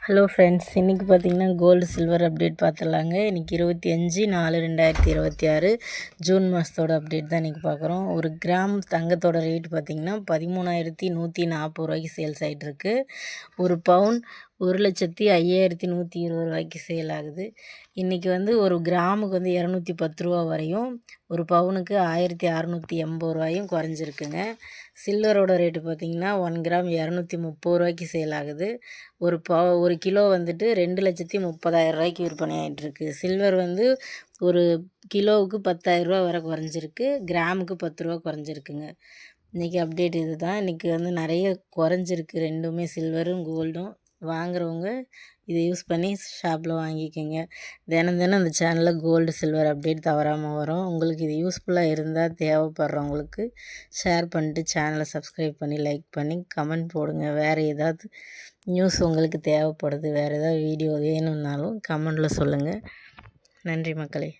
Hello friends, இன்றைக்கி பார்த்திங்கன்னா gold silver update பார்த்துடலாங்க. இன்றைக்கி 25/4/2026 ஜூன் மாதத்தோட அப்டேட் தான் இன்றைக்கி பார்க்குறோம். ஒரு கிராம் தங்கத்தோட ரேட் பார்த்திங்கன்னா 13,140 சேல்ஸ் ஆகிட்டுருக்கு. ஒரு பவுன் 1,05,120 சேல் ஆகுது. இன்றைக்கி ஒரு ஒரு கிராமுக்கு 210 வரையும், ஒரு பவுனுக்கு 1,680 குறைஞ்சிருக்குங்க. சில்வரோட ரேட்டு பார்த்திங்கன்னா 1 கிராம் 230 சேல் ஆகுது. ஒரு கிலோ 2,30,000 விற்பனை ஆகிட்டுருக்கு. சில்வர் ஒரு கிலோவுக்கு 10,000 வரை குறைஞ்சிருக்கு. கிராமுக்கு 10 குறைஞ்சிருக்குங்க. இன்றைக்கி அப்டேட் இது தான். இன்றைக்கி நிறைய குறைஞ்சிருக்கு ரெண்டுமே, சில்வரும் கோல்டும். வாங்குறவங்க இதை யூஸ் பண்ணி ஷாப்பில் வாங்கிக்கோங்க. தினம் அந்த சேனலில் கோல்டு சில்வர் அப்டேட் தவறாமல் வரும். உங்களுக்கு இது யூஸ்ஃபுல்லாக இருந்தால் தேவைப்படுறவங்களுக்கு ஷேர் பண்ணிட்டு சேனலை சப்ஸ்கிரைப் பண்ணி லைக் பண்ணி கமெண்ட் போடுங்க. வேறு ஏதாவது நியூஸ் உங்களுக்கு தேவைப்படுது, வேறு ஏதாவது வீடியோ வேணும்னாலும் கமெண்டில் சொல்லுங்கள். நன்றி மக்களே.